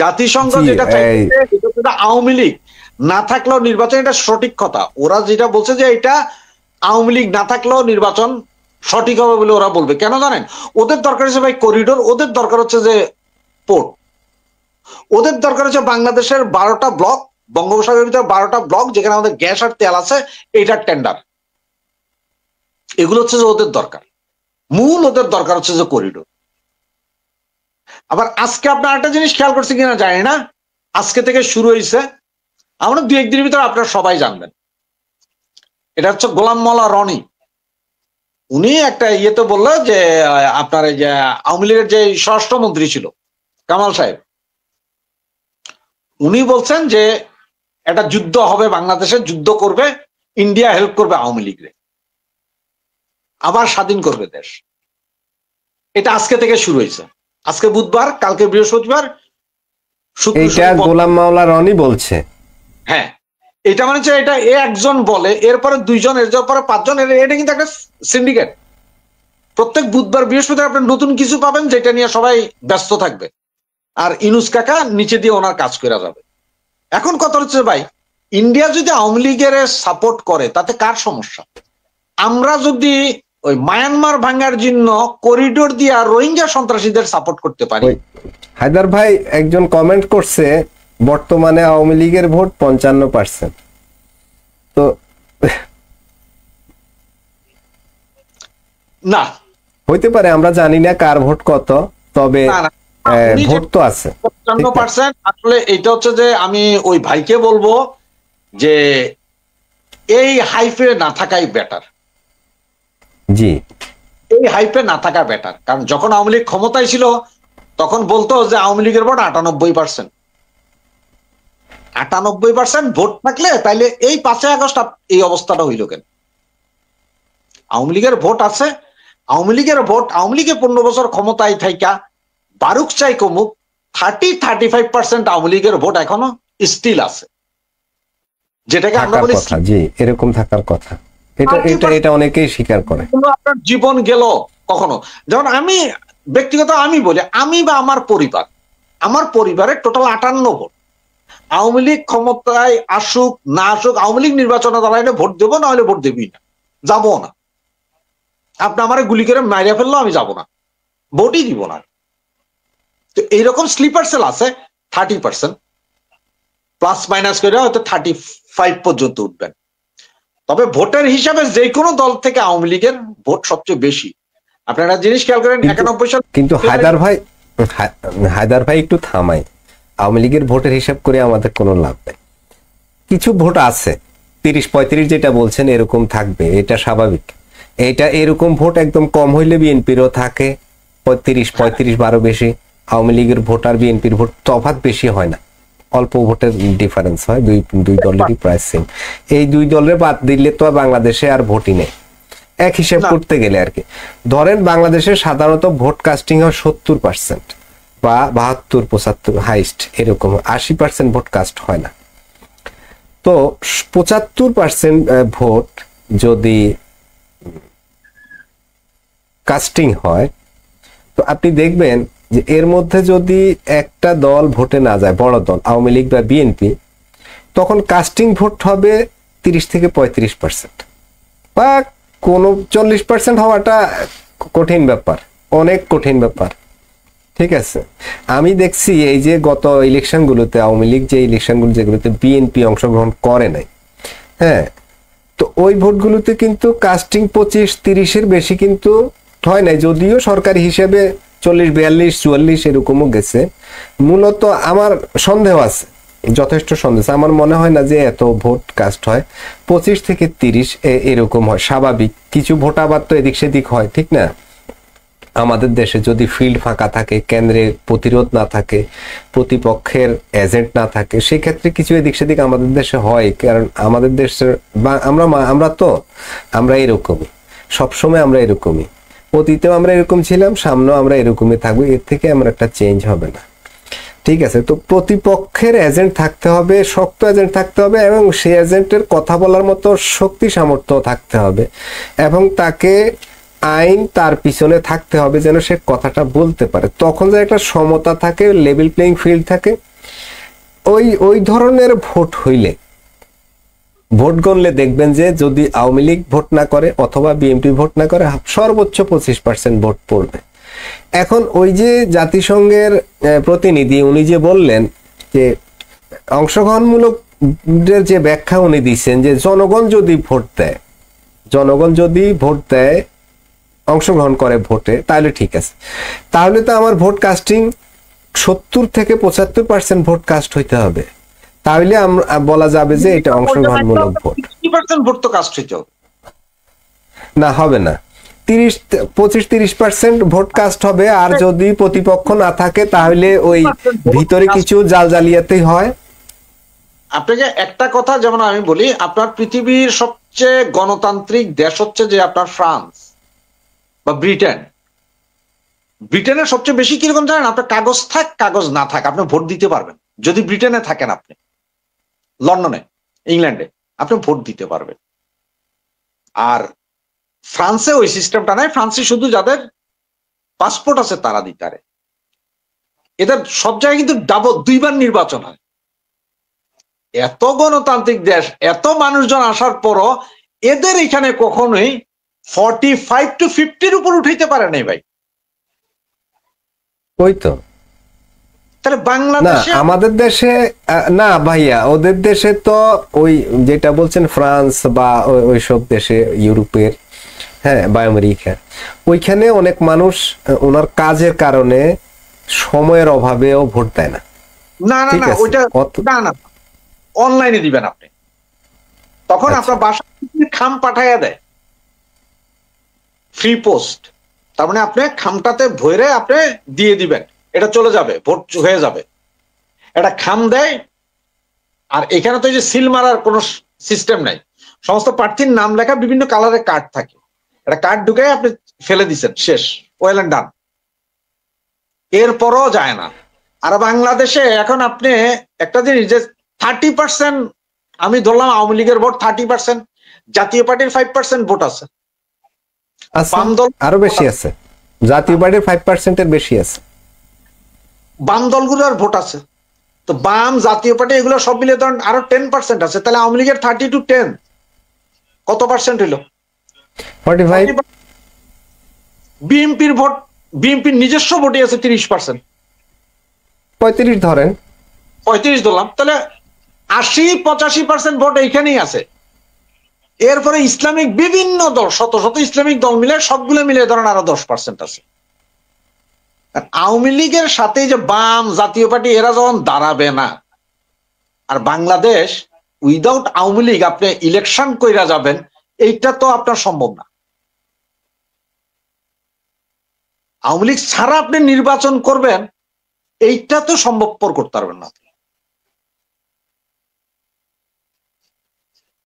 জাতিসংঘ যেটা চাইছে এটা আওয়ামী লীগ না থাকলেও নির্বাচন, এটা সঠিক কথা। ওরা যেটা বলছে যে এটা আওয়ামী লীগ না থাকলেও নির্বাচন সঠিক হবে বলে ওরা বলবে। কেন জানেন? ওদের দরকার হচ্ছে ভাই করিডোর, ওদের দরকার হচ্ছে যে পোর্ট, ওদের দরকার হচ্ছে বাংলাদেশের 12টা ব্লক, বঙ্গোপসাগরের ভিতরে 12টা ব্লক যেখানে আমাদের গ্যাস আর তেল আছে, এইটার টেন্ডার। এগুলো হচ্ছে যে ওদের দরকার, মূল ওদের দরকার হচ্ছে যে করিডোর। আবার আজকে আপনার একটা জিনিস খেয়াল করছে কিনা জানি না, আজকে থেকে শুরু হয়েছে, আমরা 2-1 দিনের ভিতরে আপনারা সবাই জানবেন। এটা হচ্ছে গোলাম মোল্লা রনি, উনি একটা ইয়েতে বললো যে আপনার এই যে আওয়ামী লীগের যে স্বরাষ্ট্রমন্ত্রী ছিল কামাল সাহেব, উনি বলছেন যে একটা যুদ্ধ হবে, বাংলাদেশে যুদ্ধ করবে, ইন্ডিয়া হেল্প করবে আওয়ামী লীগরে, আবার স্বাধীন করবে দেশ। এটা আজকে থেকে শুরু হয়েছে, আজকে বুধবার, কালকে বৃহস্পতিবার, এটা গোলাম মাওলা রনি বলছে। হ্যাঁ, এটা মানে হচ্ছে এটা একজন বলে, এরপরে 2 জন, এরপরে 5 জন, এটা কিন্তু একটা সিন্ডিকেট। প্রত্যেক বুধবার বৃহস্পতিবার আপনি নতুন কিছু পাবেন যেটা নিয়ে সবাই ব্যস্ত থাকবে, আর ইনুস কাকা নিচে দিয়ে ওনার কাজ করে যাবে। এখন কথা হচ্ছে ভাই, ইন্ডিয়া যদি আওয়ামী লীগের সাপোর্ট করে তাতে কার সমস্যা? আমরা যদি ওই মায়ানমার ভাঙার জন্য করিডোর দিয়া রোহিঙ্গা সন্ত্রাসীদের সাপোর্ট করতে পারি। হায়দার ভাই একজন কমেন্ট করছে বর্তমানে আওয়ামী লীগের ভোট 55%। তো না হইতে পারে, আমরা জানি না কার ভোট কত, তবে ভোট তো আছে 55%। আসলে এটা হচ্ছে যে আমি ওই ভাইকে বলবো যে এই হাইপে না থাকাই বেটার। জি, এই হাইপে না থাকা বেটার, কারণ যখন আওয়ামী লীগ ক্ষমতায় ছিল তখন বলতো যে আওয়ামী লীগের ভোট 98%। 98% ভোট থাকলে তাইলে এই 5ই আগস্ট এই অবস্থাটা হইল কেন? আওয়ামী লীগের ভোট আছে, আওয়ামী লীগের ভোট, আওয়ামী লীগে 15 বছর ক্ষমতায় থাইকা বারুক চাই কমুক 30-35% আওয়ামী লীগের ভোট এখনো স্টিল আছে, যেটাকে আমরা বলি জি, এরকম থাকার কথা। এটা অনেকেই স্বীকার করে। আপনার জীবন গেল কখনো, যেমন আমি ব্যক্তিগত আমি বলি, আমি বা আমার পরিবারের টোটাল 58 ভোট। আওয়ামী লীগ ক্ষমতায় আসুক না আসুক, আওয়ামী লীগ নির্বাচনে দাঁড়াইলে ভোট দেবো, না হলে ভোট দেবই না, যাবো না। আপনি আমার গুলি করে মাইরা ফেললো, আমি যাবো না, ভোটই দিব না। তো এইরকম স্লিপার সেল আছে 30%, প্লাস মাইনাস করে হয়তো 35 পর্যন্ত উঠবেন। তবে ভোটের হিসাবে যে কোনো দল থেকে আওয়ামী লীগের ভোট সবচেয়ে বেশি। আপনারা জিনিস খেয়াল করেন 91 সাল। কিন্তু হায়দার ভাই একটু থামাই, আওয়ামী লীগের ভোটের হিসাব করে আমাদের কোনো লাভ নেই। কিছু ভোট আছে 30-35 যেটা বলছেন এরকম থাকবে, এটা স্বাভাবিক। এটা এরকম ভোট একদম কম হইলে বিএনপিরও থাকে 35-35, 12 বেশি। আওয়ামী লীগের ভোট আর বিএনপির ভোট তফাৎ বেশি হয় না, অল্প ভোটের ডিফারেন্স হয়, দুই দলেরই প্রায় সেম। এই 2 দলের বাদ দিলে তো বাংলাদেশে আর ভোটই নেই এক হিসাব করতে গেলে আর কি। ধরেন বাংলাদেশে সাধারণত ভোট কাস্টিং হয় 70% বা 72-75 হাইস্ট, এরকম 80% ভোট কাস্ট হয় না। তো 75% ভোট যদি কাস্টিং হয়, তো আপনি দেখবেন যে এর মধ্যে যদি একটা দল ভোটে না যায়, বড় দল আওয়ামী লীগ বা বিএনপি, তখন কাস্টিং ভোট হবে 30-35%, বা কোনো 40% হওয়াটা কঠিন ব্যাপার, অনেক কঠিন ব্যাপার। ঠিক আছে, আমি দেখছি এই যে গত ইলেকশনগুলোতে আওয়ামী লীগ যে ইলেকশনগুলো যেগুলোতে বিএনপি অংশগ্রহণ করে নাই, হ্যাঁ, তো ওই ভোটগুলোতে কিন্তু কাস্টিং 25-30-এর বেশি কিন্তু হয় নাই, যদিও সরকারি হিসেবে 40-42-44 এরকমও গেছে। মূলত আমার সন্দেহ আছে, যথেষ্ট সন্দেহ, আমার মনে হয় না যে এত ভোট কাস্ট হয়, 25-30 এরকম হয় স্বাভাবিক। কিছু ভোট আবার তো এদিক সেদিক হয়, ঠিক না? আমাদের দেশে যদি ফিল্ড ফাঁকা থাকে, কেন্দ্রে প্রতিরোধ না থাকে, প্রতিপক্ষের এজেন্ট না থাকে, সেই ক্ষেত্রে কিছু এদিক সেদিক আমাদের দেশে হয়। কারণ আমাদের দেশের আমরা এরকমই, সবসময় আমরা এরকমই, অতীতেও আমরা এরকম ছিলাম, সামনেও আমরা এরকমই থাকবো, এর থেকে আমরা একটা চেঞ্জ হবে না। ঠিক আছে, তো প্রতিপক্ষের এজেন্ট থাকতে হবে, শক্ত এজেন্ট থাকতে হবে, এবং সেই এজেন্টের কথা বলার মতো শক্তি সামর্থ্য থাকতে হবে, এবং তাকে আইন তার পিছনে থাকতে হবে যেন সে কথাটা বলতে পারে। তখন যে একটা সমতা থাকে, লেভেল প্লেইং ফিল্ড থাকে, ওই ওই ধরনের ভোট হইলে, ভোট গণলে দেখবেন যে যদি আওয়ামী লীগ ভোট না করে অথবা বিএনপি ভোট না করে সর্বোচ্চ 25% ভোট পড়বে। এখন ওই যে জাতিসংঘের প্রতিনিধি উনি যে বললেন যে অংশগ্রহণমূলক যে ব্যাখ্যা উনি দিচ্ছেন যে জনগণ যদি ভোট দেয় অংশগ্রহণ করে ভোটে তাহলে ঠিক আছে, তাহলে তো আমার ভোট কাস্টিং 70 থেকে 75% ভোট কাস্ট হইতে হবে, তাহলে আমরা বলা যাবে যে এটা অংশগ্রহণমূলক ভোট। 50% ভোট তো কাস্ট হইতে হবে না, হবে না, 25-30% ভোট কাস্ট হবে। আর যদি প্রতিপক্ষ না থাকে তাহলে ওই ভিতরে কিছু জালিয়াতি হয়। আপনাকে একটা কথা যেমন আমি বলি, আপনার পৃথিবীর সবচেয়ে গণতান্ত্রিক দেশ হচ্ছে যে আপনার ফ্রান্স বা ব্রিটেন। ব্রিটেনের সবচেয়ে বেশি কিরকম জানেন? আপনার কাগজ থাক কাগজ না থাক আপনি ভোট দিতে পারবেন। যদি ব্রিটেনে থাকেন, আপনি লন্ডনে, ইংল্যান্ডে আপনি ভোট দিতে পারবেন। আর ফ্রান্সে ওই সিস্টেমটা নাই। ফ্রান্সে শুধু যাদের পাসপোর্ট আছে তারা দিতে পারে। এদের সব জায়গায় কিন্তু দুইবার নির্বাচন হয়। এত গণতান্ত্রিক দেশ, এত মানুষজন আসার পরও এদের এখানে কখনোই 45 to 50-র উপর উঠাইতে পারে নাই ভাই। ওই তো তাহলে বাংলাদেশে, আমাদের দেশে না ভাইয়া, ওদের দেশে তো ওই যেটা বলছেন ফ্রান্স বা ওইসব দেশে ইউরোপের, হ্যাঁ, বা আমেরিকা, ওইখানে অনেক মানুষ ওনার কাজের কারণে সময়ের অভাবেও ভোট দেয় না। না না না, ওইটা না, অনলাইনে দিবেন আপনি, তখন আপনার বাসায় খাম পাঠাইয়া দেয়, ফ্রি পোস্ট। তার মানে আপনি খামটাতে ভরে আপনি দিয়ে দিবেন, এটা চলে যাবে, ভোট হয়ে যাবে। এটা খাম দেয়। আর এখানে তো এই যে সিল মারার কোনো সিস্টেম নাই, সমস্ত প্রার্থীর নাম লেখা বিভিন্ন কালারের কার্ড থাকে, একটা কার্ড ঢুকে আপনি ফেলে দিচ্ছেন, শেষ, ওয়েল এন্ড ডান। এরপরও যায় না। আর বাংলাদেশে এখন আপনি একটা জিনিস যে 30%, আমি ধরলাম আওয়ামী লীগের ভোট 30%, জাতীয় পার্টির 5% ভোট আছে, বাম দল আরো বেশি আছে, জাতীয় পার্টির 5% এর বেশি আছে, বাম দলগুলোর ভোট আছে। তো বাম, জাতীয় পার্টি এগুলো সব মিলিয়ে ধরেন আরো 10% আছে। তাহলে আওয়ামী লীগের 30 to 10 কত পার্সেন্ট হইল? 45। বিএনপির ভোট, বিএনপির নিজস্ব ভোটই আছে 30%, 35 ধরেন, 35 ধরলাম, তাহলে 80-85% ভোট এইখানেই আছে। এরপরে ইসলামিক বিভিন্ন দল, শত শত ইসলামিক দল মিলে, সবগুলো মিলে ধরেন আরো 10% আছে। আওয়ামী লীগের সাথে যে বাম, জাতীয় পার্টি, এরা যখন দাঁড়াবে না, আর বাংলাদেশ উইদাউট আওয়ামী লীগ আপনি ইলেকশন কইরা যাবেন, এইটা তো আপনার সম্ভব না। আওয়ামী লীগ ছাড়া আপনি নির্বাচন করবেন, এইটা তো সম্ভবপর করতে পারবেন না।